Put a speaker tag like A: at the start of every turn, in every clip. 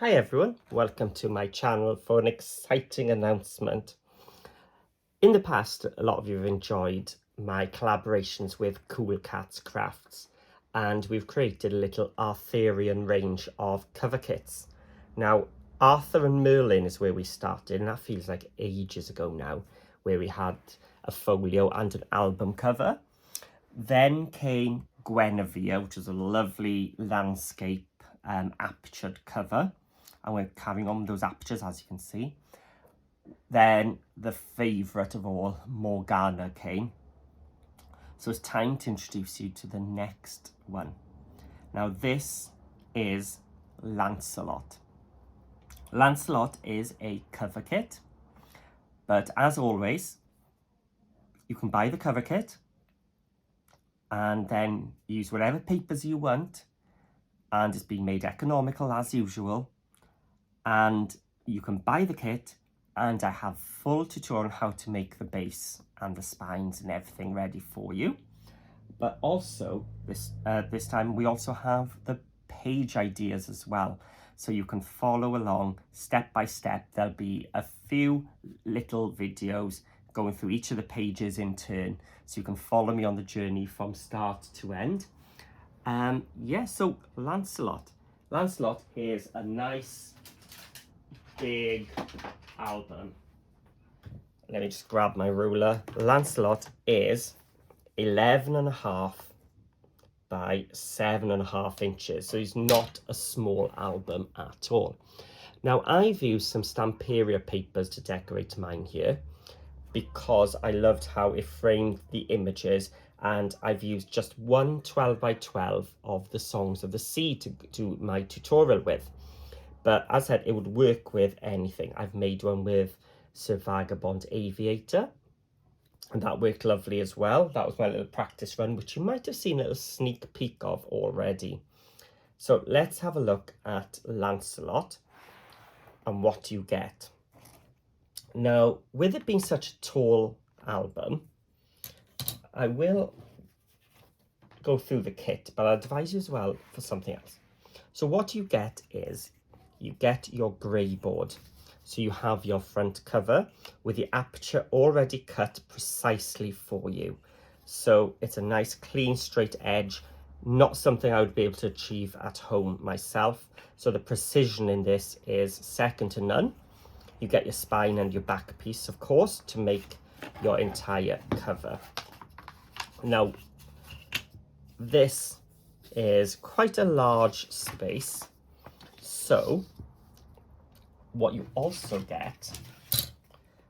A: Hi everyone, welcome to my channel for an exciting announcement. In the past, a lot of you have enjoyed my collaborations with Cool Katz Crafts, and we've created a little Arthurian range of cover kits. Now, Arthur and Merlin is where we started, and that feels like ages ago now, where we had a folio and an album cover. Then came Guinevere, which was a lovely landscape apertured cover, and we're carrying on with those apertures, as you can see. Then the favourite of all, Morgana, came. So it's time to introduce you to the next one. Now this is Lancelot. Lancelot is a cover kit, but as always, you can buy the cover kit and then use whatever papers you want, and it's being made economical as usual. And you can buy the kit, and I have full tutorial on how to make the base and the spines and everything ready for you. But also this time we also have the page ideas as well, so you can follow along step by step. There'll be a few little videos going through each of the pages in turn, so you can follow me on the journey from start to end. So Lancelot is a nice big album. Let me just grab my ruler. Lancelot is 11.5 by 7.5 inches, so it's not a small album at all. Now I've used some Stamperia papers to decorate mine here because I loved how it framed the images, and I've used just one 12 by 12 of the Songs of the Sea to do my tutorial with. But as I said, it would work with anything. I've made one with Sir Vagabond Aviator, and that worked lovely as well. That was my little practice run, which you might have seen a little sneak peek of already. So let's have a look at Lancelot and what you get. Now, with it being such a tall album, I will go through the kit, but I'll advise you as well for something else. So what you get is, you get your grey board. So you have your front cover with the aperture already cut precisely for you. So it's a nice clean straight edge, not something I would be able to achieve at home myself. So the precision in this is second to none. You get your spine and your back piece, of course, to make your entire cover. Now, this is quite a large space. So what you also get,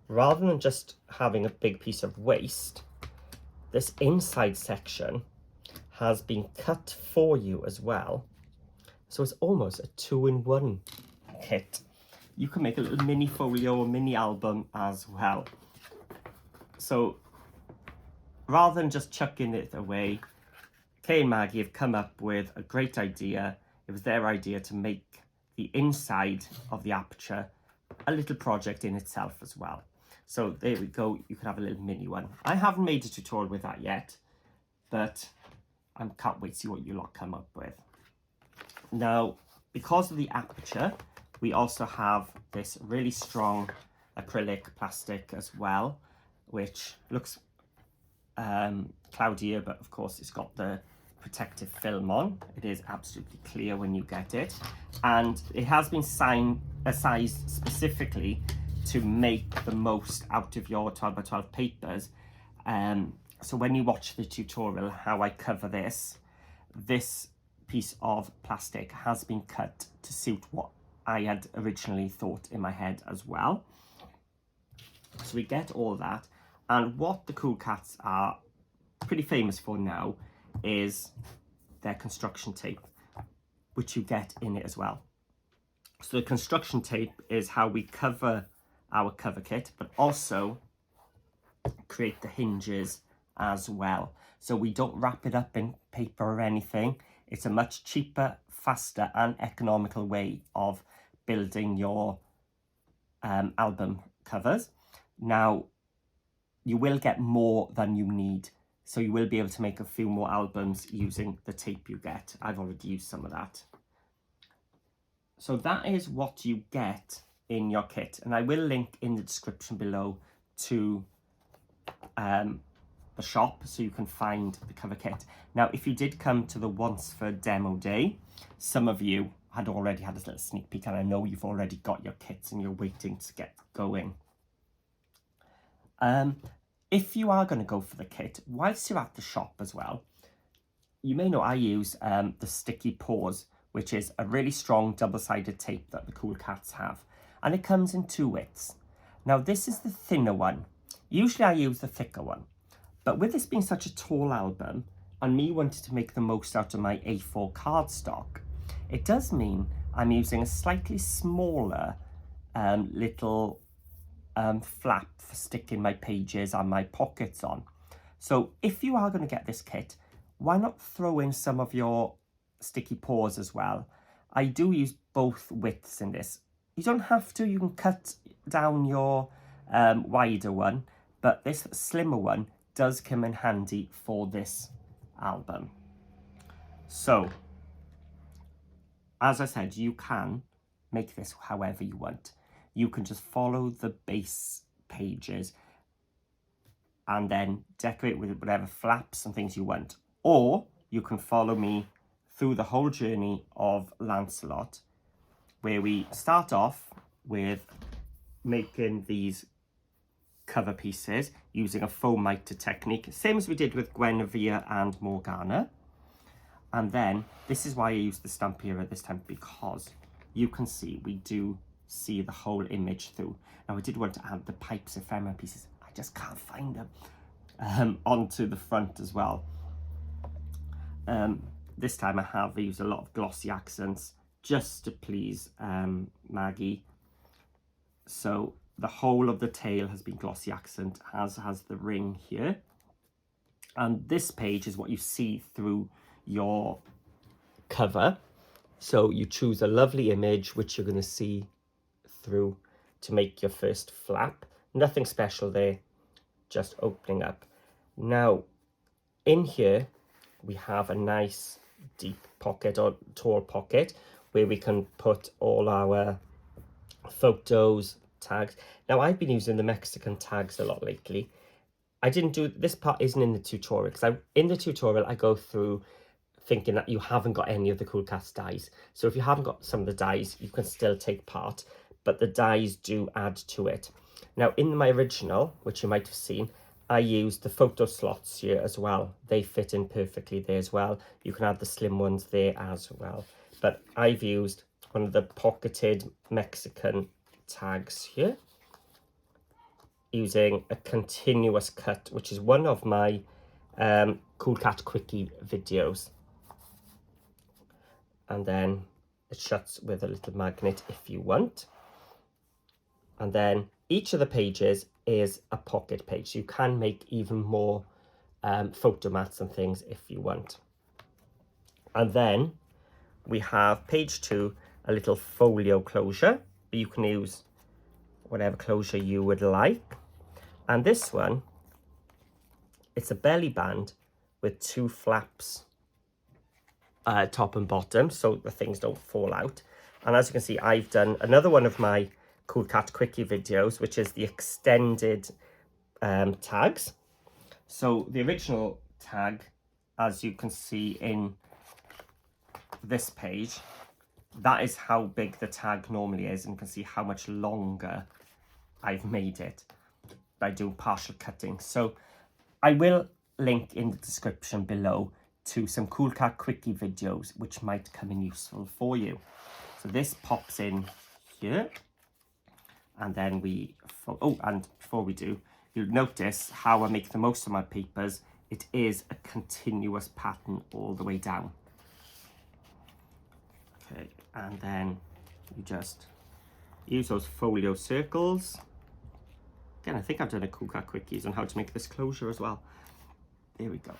A: rather than just having a big piece of waste, this inside section has been cut for you as well. So it's almost a 2-in-1 kit. You can make a little mini folio or mini album as well. So rather than just chucking it away, Kay and Maggie have come up with a great idea. It was their idea to make the inside of the aperture a little project in itself as well. So there we go, you can have a little mini one. I haven't made a tutorial with that yet, but I can't wait to see what you lot come up with. Now, because of the aperture, we also have this really strong acrylic plastic as well, which looks cloudier, but of course it's got the protective film on. It is absolutely clear when you get it, and it has been sized specifically to make the most out of your 12 by 12 papers. So when you watch the tutorial how I cover this piece of plastic has been cut to suit what I had originally thought in my head as well. So we get all that, and what the Cool Katz are pretty famous for now is their construction tape, which you get in it as well. So the construction tape is how we cover our cover kit, but also create the hinges as well. So we don't wrap it up in paper or anything. It's a much cheaper, faster and economical way of building your album covers. Now, you will get more than you need, so you will be able to make a few more albums using the tape you get. I've already used some of that. So that is what you get in your kit, and I will link in the description below to the shop so you can find the cover kit. Now, if you did come to the Wansford demo day, some of you had already had a little sneak peek, and I know you've already got your kits and you're waiting to get going. If you are going to go for the kit, whilst you're at the shop as well, you may know I use the sticky paws, which is a really strong double-sided tape that the Cool Katz have, and it comes in 2 widths. Now, this is the thinner one. Usually I use the thicker one, but with this being such a tall album and me wanting to make the most out of my A4 cardstock, it does mean I'm using a slightly smaller little flap for sticking my pages and my pockets on. So if you are going to get this kit, why not throw in some of your sticky paws as well? I do use both widths in this. You don't have to, you can cut down your wider one, but this slimmer one does come in handy for this album. So, as I said, you can make this however you want. You can just follow the base pages and then decorate with whatever flaps and things you want. Or you can follow me through the whole journey of Lancelot, where we start off with making these cover pieces using a foam mitre technique, same as we did with Guinevere and Morgana. And then this is why I use the Stampera this time, because you can see we do see the whole image through. Now I did want to add the pipes ephemera pieces, I just can't find them, onto the front as well. This time I have used a lot of glossy accents just to please Maggie. So the whole of the tail has been glossy accent, as has the ring here. And this page is what you see through your cover. So you choose a lovely image which you're going to see through to make your first flap. Nothing special there, just opening up. Now in here we have a nice deep pocket or tall pocket where we can put all our photos, tags. Now I've been using the Mexican tags a lot lately. I didn't do this part, isn't in the tutorial, because in the tutorial I go through thinking that you haven't got any of the Cool Katz dies. So if you haven't got some of the dies, you can still take part, but the dies do add to it. Now in my original, which you might have seen, I used the photo slots here as well. They fit in perfectly there as well. You can add the slim ones there as well. But I've used one of the pocketed Mexican tags here, using a continuous cut, which is one of my Cool Katz Quickie videos. And then it shuts with a little magnet if you want. And then each of the pages is a pocket page. So you can make even more photo mats and things if you want. And then we have page 2, a little folio closure. You can use whatever closure you would like. And this one, it's a belly band with 2 flaps, top and bottom, so the things don't fall out. And as you can see, I've done another one of my Cool Katz Quickie videos, which is the extended tags. So the original tag, as you can see in this page, that is how big the tag normally is, and you can see how much longer I've made it by doing partial cutting. So I will link in the description below to some Cool Katz Quickie videos which might come in useful for you. So this pops in here, and then and before we do, you'll notice how I make the most of my papers. It is a continuous pattern all the way down. Okay, and then you just use those folio circles. Again, I think I've done a Cool Katz Quickies on how to make this closure as well. There we go.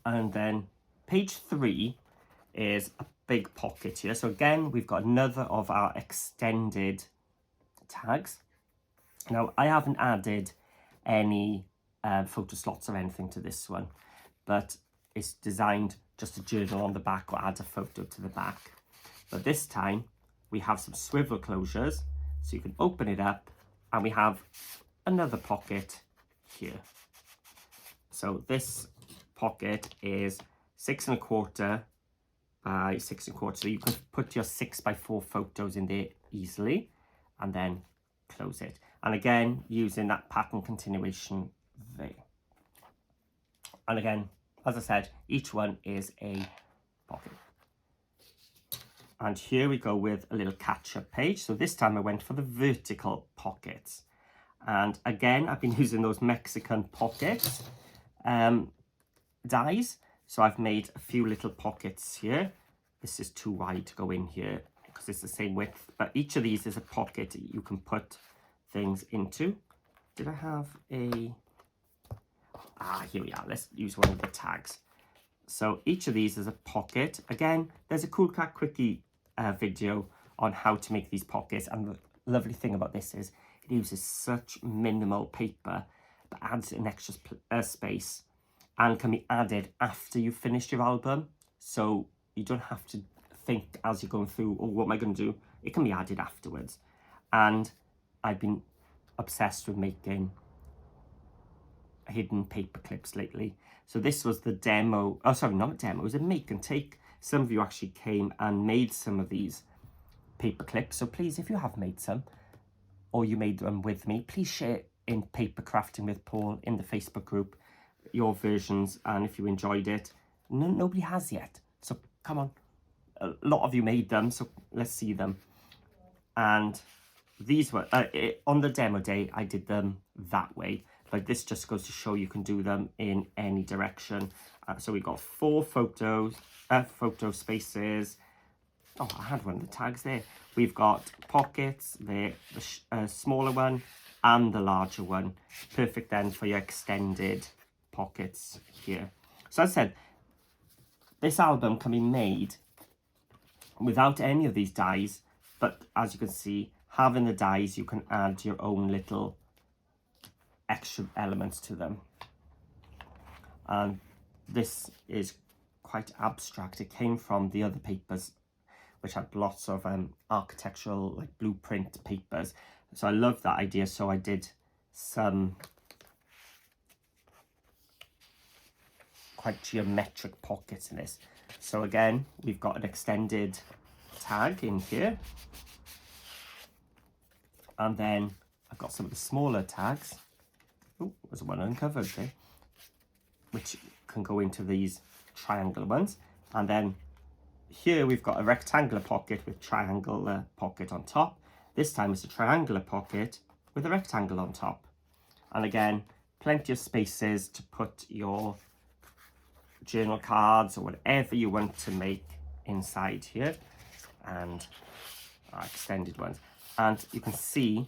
A: And then page 3 is a big pocket here. So again, we've got another of our extended tags. Now, I haven't added any photo slots or anything to this one, but it's designed just to journal on the back or add a photo to the back. But this time we have some swivel closures, so you can open it up, and we have another pocket here. So this pocket is 6 1/4 by 6 1/4, so you can put your 6x4 photos in there easily, and then close it. And again, using that pattern continuation there. And again, as I said, each one is a pocket. And here we go with a little catch-up page. So this time I went for the vertical pockets. And again, I've been using those Mexican pocket dies. So I've made a few little pockets here. This is too wide to go in here because it's the same width. But each of these is a pocket you can put things into. Did I have a... here we are. Let's use one of the tags. So each of these is a pocket. Again, there's a Cool Cat Quickie video on how to make these pockets. And the lovely thing about this is it uses such minimal paper, but adds an extra space and can be added after you've finished your album. So you don't have to think as you're going through, oh, what am I going to do? It can be added afterwards. And I've been obsessed with making hidden paper clips lately. So this was the demo, oh sorry, not demo, it was a make and take. Some of you actually came and made some of these paper clips. So please, if you have made some, or you made them with me, please share in Paper Crafting with Paul in the Facebook group your versions, and if you enjoyed it. Nobody has yet, so come on. A lot of you made them, so let's see them. And these were, on the demo day, I did them that way. Like this just goes to show you can do them in any direction. So we got 4 photo spaces. Oh, I had one of the tags there. We've got pockets there, the smaller one and the larger one. Perfect then for your extended pockets here. So as I said, this album can be made without any of these dies, but as you can see, having the dies, you can add your own little extra elements to them. And this is quite abstract. It came from the other papers, which had lots of architectural, like blueprint papers. So I love that idea. So I did some quite geometric pockets in this. So again, we've got an extended tag in here. And then I've got some of the smaller tags. Oh, there's one uncovered there, which can go into these triangular ones. And then here we've got a rectangular pocket with triangular pocket on top. This time it's a triangular pocket with a rectangle on top. And again, plenty of spaces to put your journal cards or whatever you want to make inside here, and our extended ones. And you can see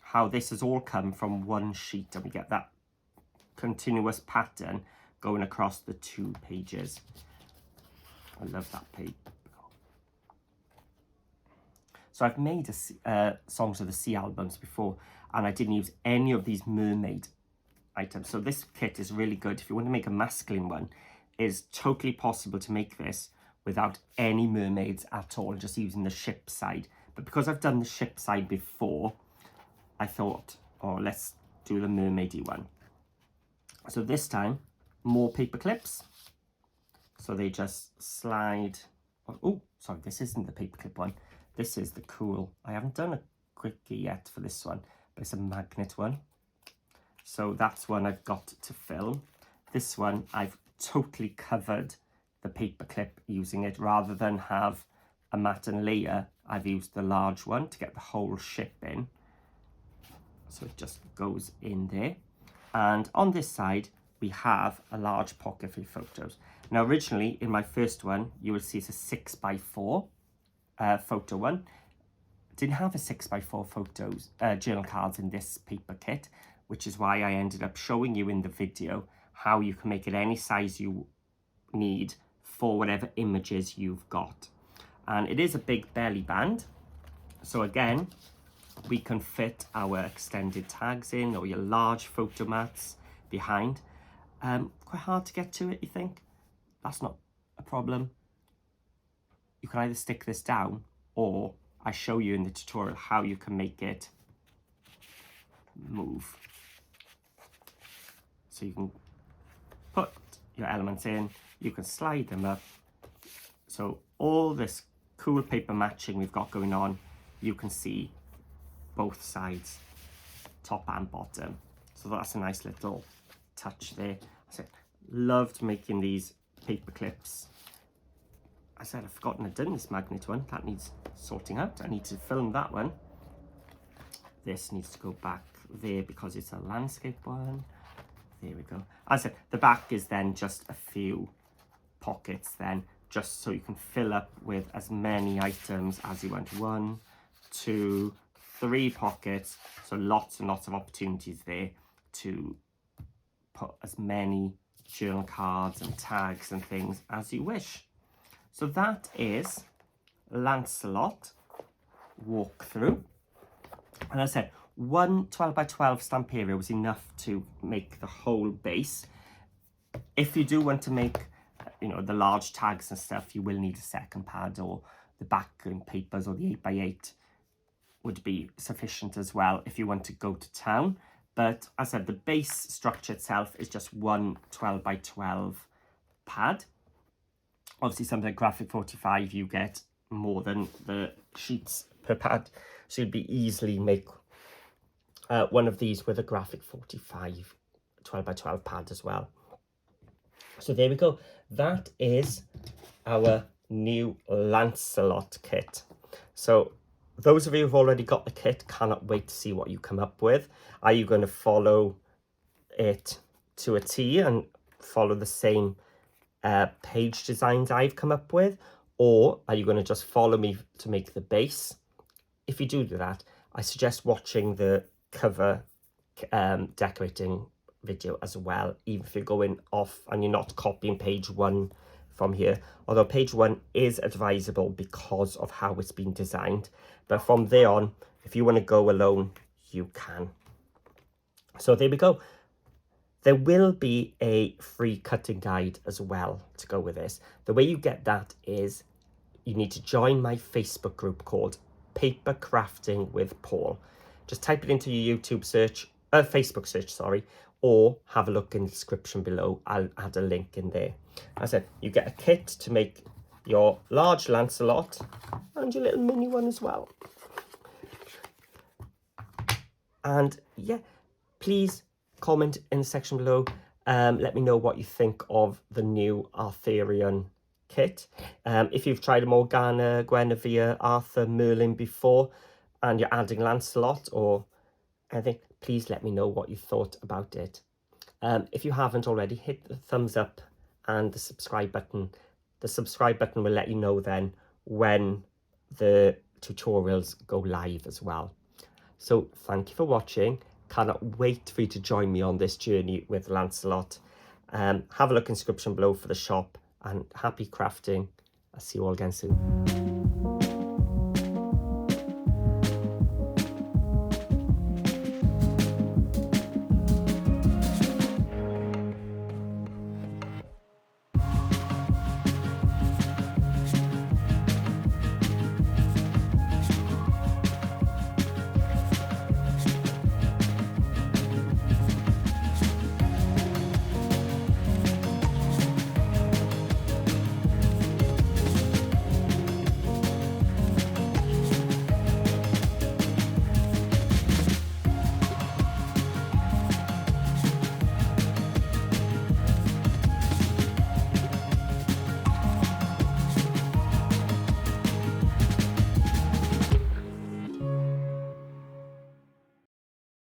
A: how this has all come from one sheet, and we get that continuous pattern going across the 2 pages. I love that page. So I've made Songs of the Sea albums before, and I didn't use any of these mermaid items. So this kit is really good. If you want to make a masculine one, it's totally possible to make this without any mermaids at all, just using the ship side. But because I've done the ship side before, I thought, oh, let's do the mermaidy one. So this time, more paper clips. So they just slide. Oh, sorry, this isn't the paperclip one. This is the cool. I haven't done a quickie yet for this one, but it's a magnet one. So that's one I've got to film. This one, I've totally covered the paperclip using it. Rather than have a mat and layer, I've used the large one to get the whole ship in. So it just goes in there. And on this side, we have a large pocket for your photos. Now, originally, in my first one, you will see it's a 6x4 photo one. Didn't have a 6x4 photos journal cards in this paper kit, which is why I ended up showing you in the video how you can make it any size you need for whatever images you've got. And it is a big belly band. So again, we can fit our extended tags in, or your large photo mats behind. Quite hard to get to it, you think? That's not a problem. you can either stick this down, or I show you in the tutorial how you can make it move. So you can put your elements in, you can slide them up. So all this cool paper matching we've got going on, you can see both sides, top and bottom. So that's a nice little touch there. I said, loved making these paper clips. I said, I've forgotten I've done this magnet one. That needs sorting out. I need to film that one. This needs to go back there because it's a landscape one. There we go. As I said, the back is then just a few pockets then, just so you can fill up with as many items as you want. 1, 2, 3 pockets. So lots and lots of opportunities there to put as many journal cards and tags and things as you wish. So that is Lancelot walkthrough. And as I said, one 12 by 12 stamp area was enough to make the whole base. If you do want to make, you know, the large tags and stuff, you will need a second pad, or the backing papers or the 8 by 8 would be sufficient as well if you want to go to town. But as I said, the base structure itself is just one 12 by 12 pad. Obviously, something like Graphic 45, you get more than the sheets per pad. So you'd be easily make one of these with a Graphic 45 12 by 12 pad as well. So there we go. That is our new Lancelot kit. So those of you who've already got the kit, cannot wait to see what you come up with. Are you going to follow it to a T and follow the same page designs I've come up with? Or are you going to just follow me to make the base? If you do that, I suggest watching the cover decorating video as well, even if you're going off and you're not copying page 1 from here. Although page 1 is advisable because of how it's been designed. But from there on, if you want to go alone, you can. So there we go. There will be a free cutting guide as well to go with this. The way you get that is you need to join my Facebook group called Paper Crafting with Paul. Just type it into your YouTube search, Facebook search, sorry, or have a look in the description below. I'll add a link in there. As I said, you get a kit to make your large Lancelot and your little mini one as well. And yeah, please comment in the section below. Let me know what you think of the new Arthurian kit. If you've tried a Morgana, Guinevere, Arthur, Merlin before, and you're adding Lancelot or anything, please let me know what you thought about it. If you haven't already, hit the thumbs up and the subscribe button. The subscribe button will let you know then when the tutorials go live as well. So thank you for watching. Cannot wait for you to join me on this journey with Lancelot. Have a look in the description below for the shop, and happy crafting. I'll see you all again soon.